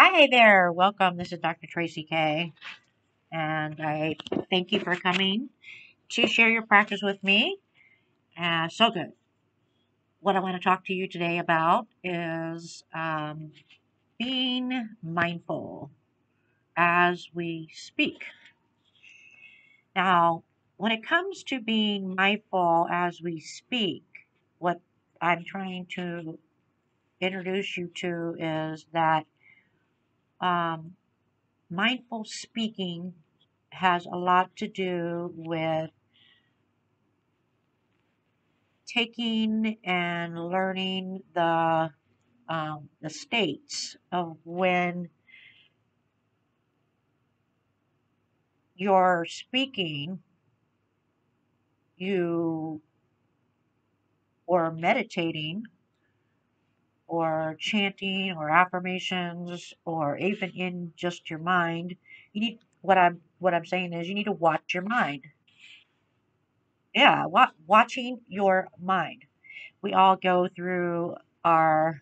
Hi there, welcome. This is Dr. Traci K, and I thank you for coming to share your practice with me. So good. What I want to talk to you today about is being mindful as we speak. Now, when it comes to being mindful as we speak, what I'm trying to introduce you to is that um, mindful speaking has a lot to do with taking and learning the states of when you're speaking, you or meditating or chanting or affirmations or even in just your mind. You need what I'm saying is you need to watch your mind. Yeah, watching your mind. We all go through our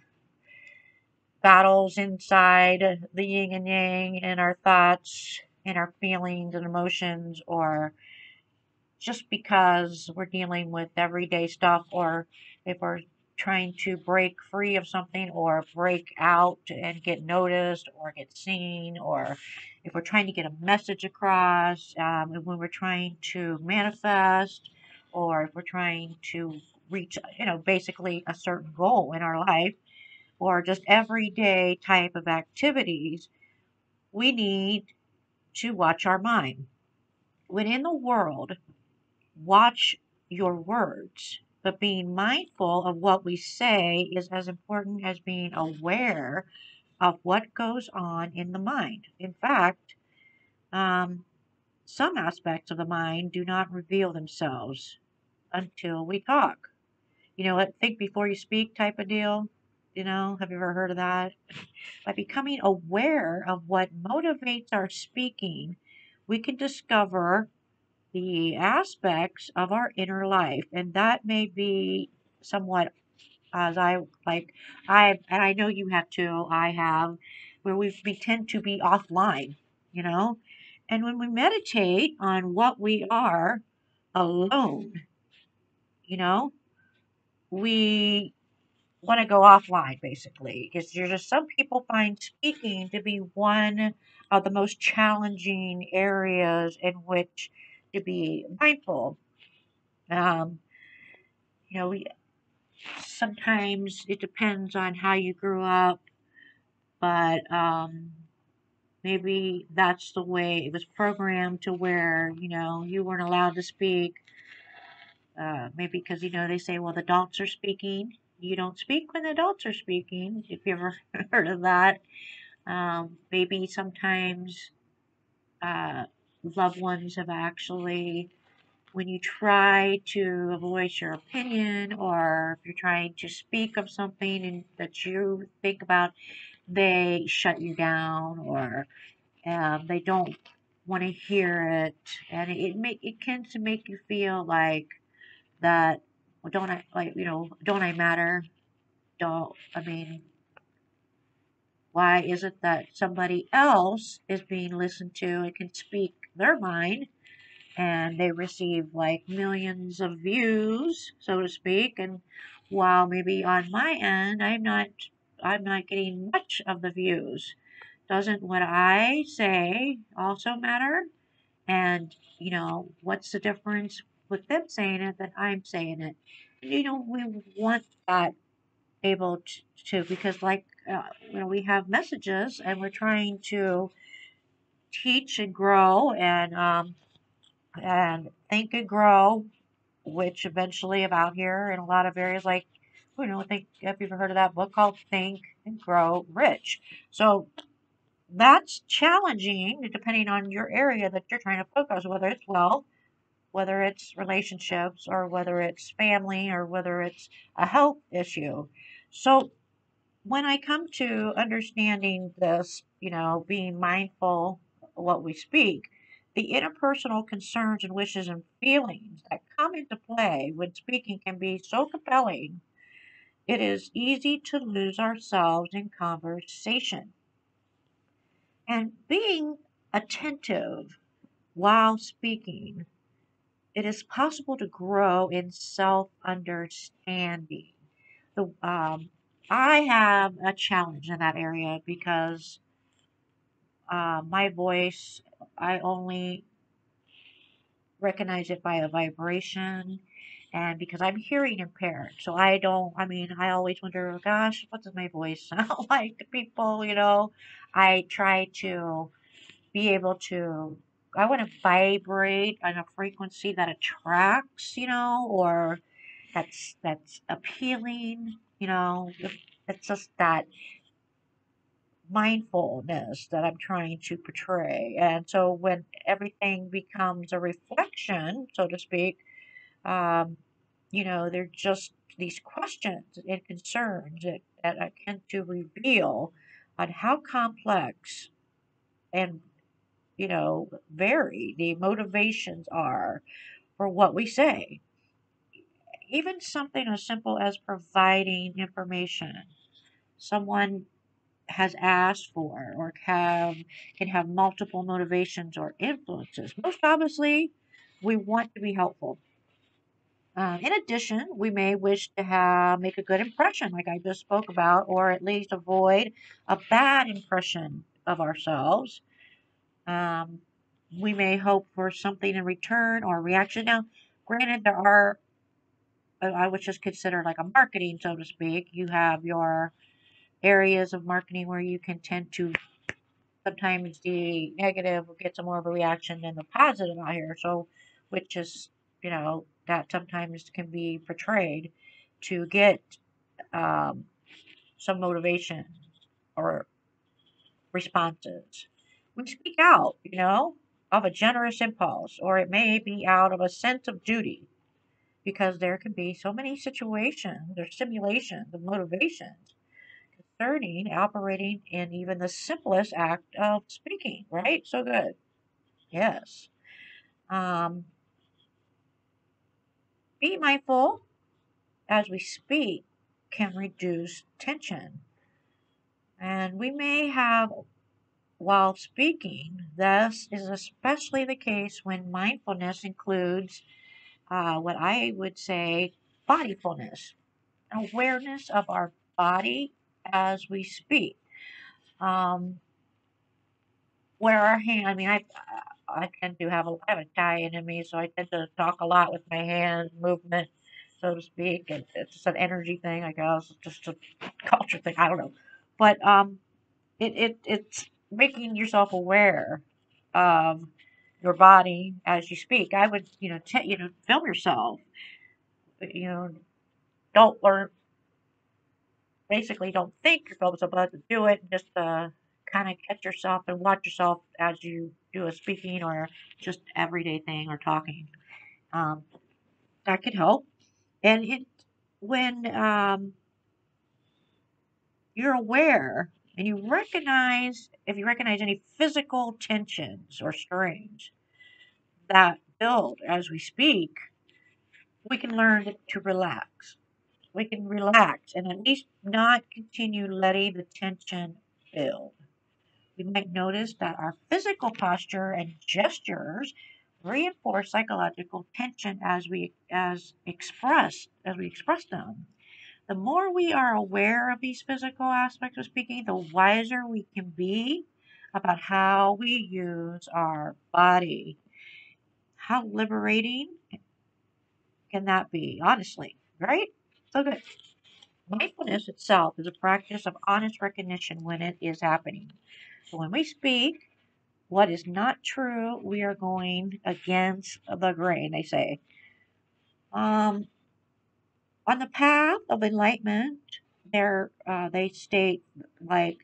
battles inside the yin and yang in our thoughts and our feelings and emotions, or just because we're dealing with everyday stuff, or if we're trying to break free of something or break out and get noticed or get seen, or if we're trying to get a message across, and when we're trying to manifest, or if we're trying to reach, basically a certain goal in our life, or just everyday type of activities, we need to watch our mind. When in the world, watch your words. But being mindful of what we say is as important as being aware of what goes on in the mind. In fact, um, some aspects of the mind do not reveal themselves until we talk. Think before you speak type of deal. Have you ever heard of that? By becoming aware of what motivates our speaking, we can discover the aspects of our inner life. And that may be somewhat as I know you have too, I have, where we tend to be offline, you know? And when we meditate on what we are alone, you know, we want to go offline basically because there's just some people find speaking to be one of the most challenging areas in which to be mindful. um, we sometimes it depends on how you grew up, but maybe that's the way it was programmed to where you weren't allowed to speak. Maybe because they say, well, the adults are speaking, you don't speak when the adults are speaking, if you ever heard of that. Maybe sometimes uh, loved ones have actually, when you try to voice your opinion, or if you're trying to speak of something and that you think about, they shut you down, or they don't want to hear it, and it tends to make you feel like that. Well, don't I matter? Don't I mean? Why is it that somebody else is being listened to and can speak their mind, and they receive like millions of views, so to speak, and while maybe on my end I'm not getting much of the views. Doesn't what I say also matter? And what's the difference with them saying it than I'm saying it? We want that able to because like we have messages and we're trying to teach and grow, and think and grow, which eventually about here in a lot of areas, like think, if you've ever heard of that book called Think and Grow Rich. So that's challenging depending on your area that you're trying to focus, whether it's wealth, whether it's relationships, or whether it's family, or whether it's a health issue. So when I come to understanding this, being mindful of what we speak, the interpersonal concerns and wishes and feelings that come into play when speaking can be so compelling, it is easy to lose ourselves in conversation. And being attentive while speaking, it is possible to grow in self understanding. The I have a challenge in that area because my voice, I only recognize it by a vibration, and because I'm hearing impaired, so I don't. I mean, I always wonder, gosh, what does my voice sound like to people? I try to be able to. I want to vibrate on a frequency that attracts, or that's appealing. It's just that mindfulness that I'm trying to portray. And so when everything becomes a reflection, so to speak, um, they're just these questions and concerns that I tend to reveal on how complex and, varied the motivations are for what we say. Even something as simple as providing information. Someone has asked for or can have multiple motivations or influences. Most obviously, we want to be helpful. In addition, we may wish to make a good impression, like I just spoke about, or at least avoid a bad impression of ourselves. Um, we may hope for something in return or reaction. Now, granted, there are, I would just consider like a marketing, so to speak. You have your areas of marketing where you can tend to sometimes the negative gets a more of a reaction than the positive out here. So, which is, that sometimes can be portrayed to get um, some motivation or responses. We speak out, of a generous impulse, or it may be out of a sense of duty because there can be so many situations or simulations of motivations concerning operating in even the simplest act of speaking, right? So good. Yes. Um, be mindful as we speak can reduce tension. And we may have, while speaking, this is especially the case when mindfulness includes what I would say bodyfulness, awareness of our body as we speak. Um, where our hand, I mean, I tend to I have Italian in me, so I tend to talk a lot with my hand movement, so to speak. And it's just an energy thing, I guess. It's just a culture thing. I don't know, but it's making yourself aware of your body as you speak. I would, film yourself. You know, don't or basically don't think you're supposed to do it. Just kind of catch yourself and watch yourself as you do a speaking or just everyday thing or talking. Um, that could help. And when you're aware and if you recognize any physical tensions or strains that build as we speak, we can learn to relax. We can relax and at least not continue letting the tension build. We might notice that our physical posture and gestures reinforce psychological tension as we express them. The more we are aware of these physical aspects of speaking, the wiser we can be about how we use our body. How liberating can that be, honestly, right? So good. Mindfulness itself is a practice of honest recognition when it is happening. So when we speak, what is not true, we are going against the grain, they say. Um, on the path of enlightenment, they state like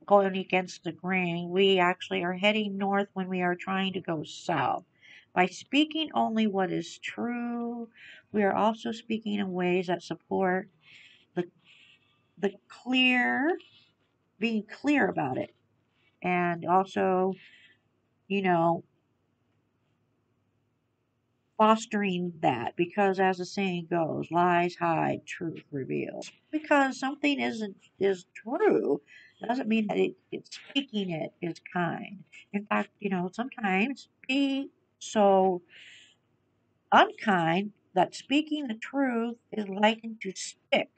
going against the grain, we actually are heading north when we are trying to go south. By speaking only what is true, we are also speaking in ways that support the the clear, being clear about it, and also, you know, fostering that because as the saying goes, lies hide, truth reveals. Because something is true doesn't mean that it's speaking it is kind. In fact, sometimes be so unkind that speaking the truth is likened to stick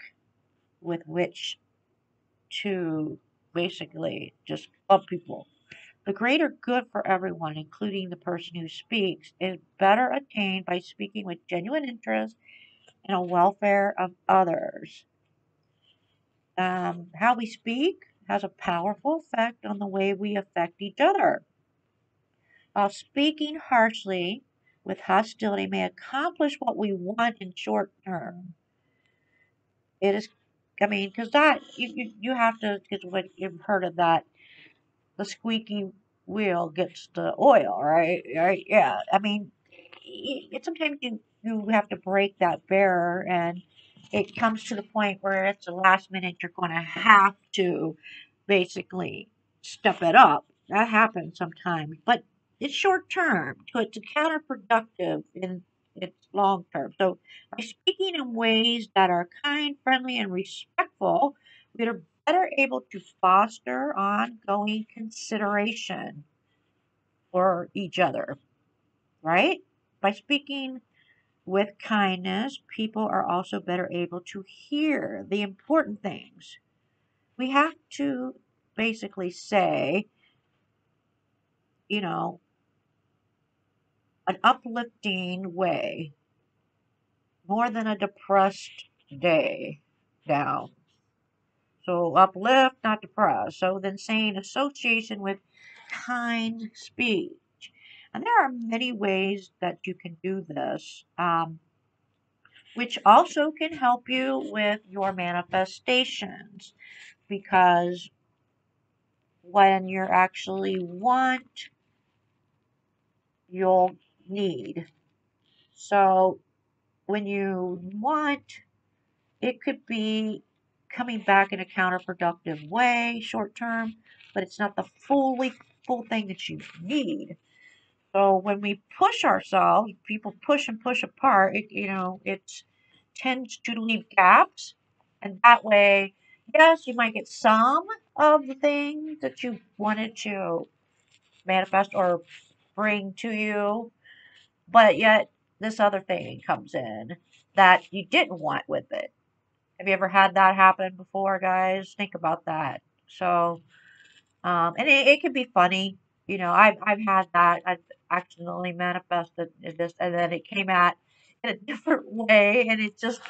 with which to basically just club people. The greater good for everyone, including the person who speaks, is better attained by speaking with genuine interest in the welfare of others. How we speak has a powerful effect on the way we affect each other. While speaking harshly with hostility may accomplish what we want in short term, it is, I mean, because that, you have to, because what you've heard of that, the squeaky wheel gets the oil, right? Right? Yeah. I mean, sometimes you have to break that barrier, and it comes to the point where it's the last minute you're going to have to basically step it up. That happens sometimes, but it's short term, so it's counterproductive in its long term. So by speaking in ways that are kind, friendly, and respectful, we are better able to foster ongoing consideration for each other, right? By speaking with kindness, people are also better able to hear the important things. We have to basically say, you know, an uplifting way more than a depressed day down. So uplift, not depress. So then saying association with kind speech. And there are many ways that you can do this, which also can help you with your manifestations. Because when you actually want, you'll need. So when you want, it could be coming back in a counterproductive way short term, but it's not the full thing that you need. So when we push ourselves, people push and push apart, it tends to leave gaps. And that way, yes, you might get some of the things that you wanted to manifest or bring to you, but yet this other thing comes in that you didn't want with it. Have you ever had that happen before, guys? Think about that. So, and it can be funny. I've had that. I've accidentally manifested this, and then it came out in a different way, and it just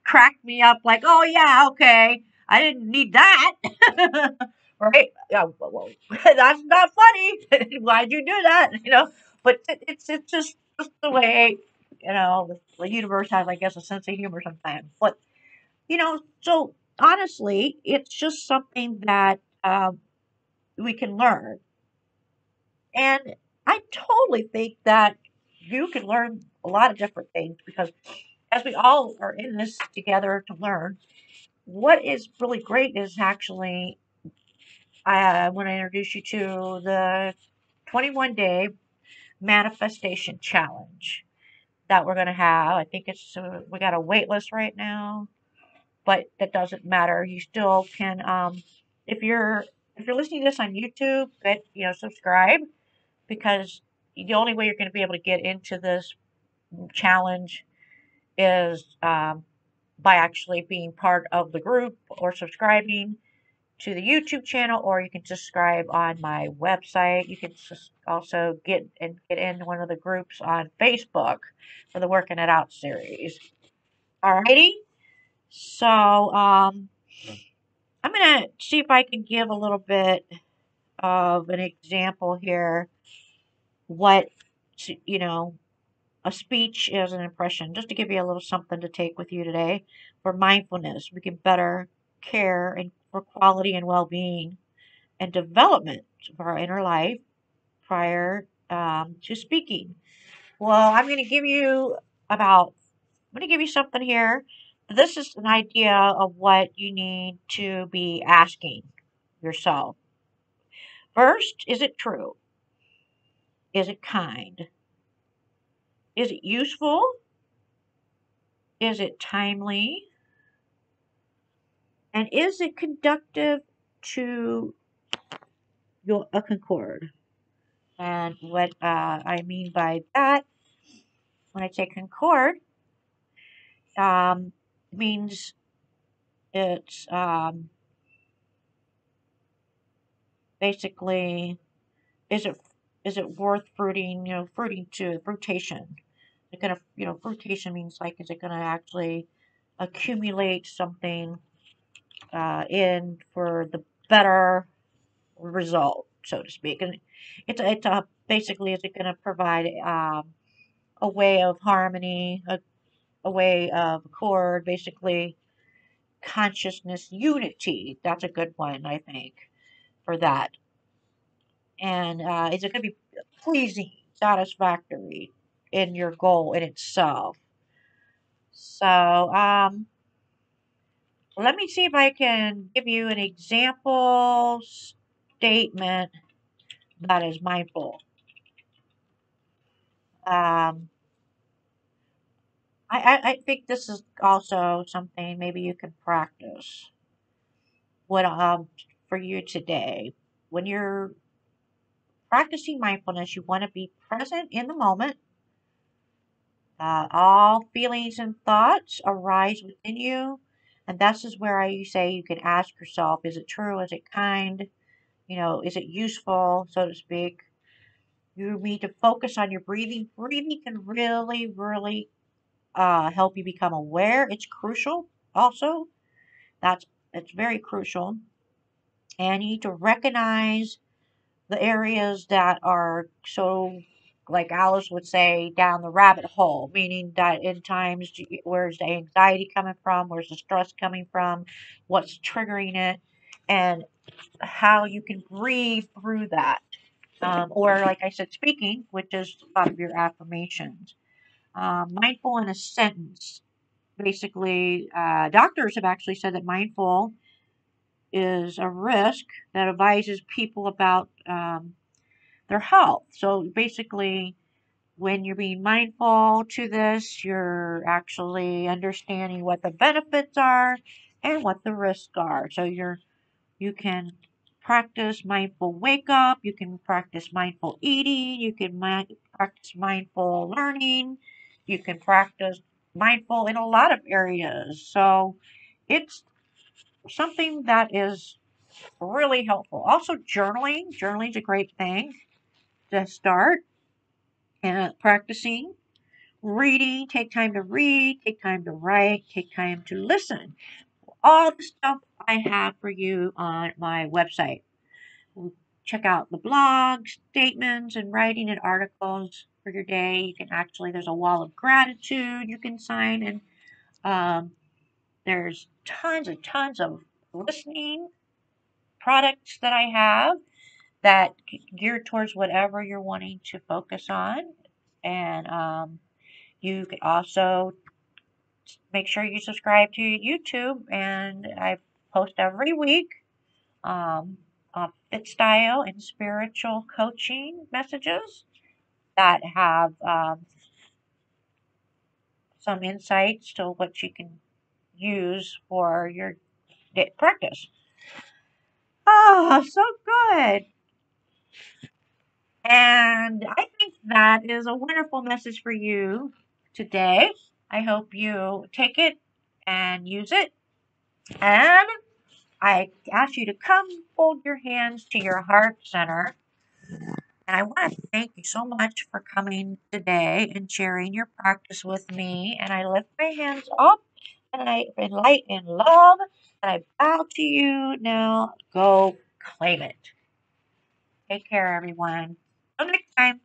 cracked me up like, oh yeah, okay, I didn't need that. Right? Yeah, well, that's not funny. Why'd you do that? But it's just the way, the universe has, I guess, a sense of humor sometimes. But so honestly, it's just something that we can learn. And I totally think that you can learn a lot of different things because as we all are in this together to learn, what is really great is actually I want to introduce you to the 21-day manifestation challenge that we're going to have. I think we got a wait list right now, but that doesn't matter. You still can, if you're listening to this on YouTube, subscribe because the only way you're going to be able to get into this challenge is by actually being part of the group or subscribing to the YouTube channel, or you can subscribe on my website. You can also get in one of the groups on Facebook for the Working It Out series. Alrighty, so I'm gonna see if I can give a little bit of an example here. What you know a speech is an impression, just to give you a little something to take with you today. For mindfulness, we can better care and for quality and well-being and development of our inner life prior to speaking. Well, I'm going to give you something here. This is an idea of what you need to be asking yourself. First, is it true? Is it kind? Is it useful? Is it timely? And is it conductive to a Concord. And what I mean by that, when I say Concord, means it's basically, is it is it worth fruiting? Fruiting to fruitation. It's gonna, fruitation means like, is it gonna actually accumulate something in for the better result, so to speak? And it's a basically, is it going to provide a way of harmony, a way of accord, basically consciousness unity? That's a good one, I think, for that. And is it going to be pleasing, satisfactory in your goal in itself? So let me see if I can give you an example statement that is mindful. Um, I think this is also something maybe you can practice. What for you today, when you're practicing mindfulness, you want to be present in the moment. All feelings and thoughts arise within you, and this is where I say you can ask yourself: is it true? Is it kind? Is it useful, so to speak? You need to focus on your breathing. Breathing can really, really help you become aware. It's crucial also. That's it's very crucial. And you need to recognize the areas that are so, like Alice would say, down the rabbit hole, meaning that in times, where's the anxiety coming from? Where's the stress coming from? What's triggering it? And how you can breathe through that. Or, like I said, speaking, which is a lot of your affirmations. Mindful in a sentence. Basically, doctors have actually said that mindful is a risk that advises people about their health. So basically, when you're being mindful to this, you're actually understanding what the benefits are and what the risks are. So you can practice mindful wake up, you can practice mindful eating, you can practice mindful learning, you can practice mindful in a lot of areas. So it's something that is really helpful. Also, journaling. Journaling is a great thing to start and practicing. Reading. Take time to read. Take time to write. Take time to listen. All the stuff I have for you on my website. Check out the blog, statements, and writing and articles for your day. You can actually, there's a wall of gratitude you can sign, and um, there's tons and tons of listening products that I have that geared towards whatever you're wanting to focus on. And you can also make sure you subscribe to YouTube, and I post every week on fit style and spiritual coaching messages that have some insights to what you can use for your practice. Oh, so good. And I think that is a wonderful message for you today. I hope you take it and use it. And I ask you to come hold your hands to your heart center. And I want to thank you so much for coming today and sharing your practice with me. And I lift my hands up and I in light and love. And I bow to you. Now go claim it. Take care, everyone. Until next time.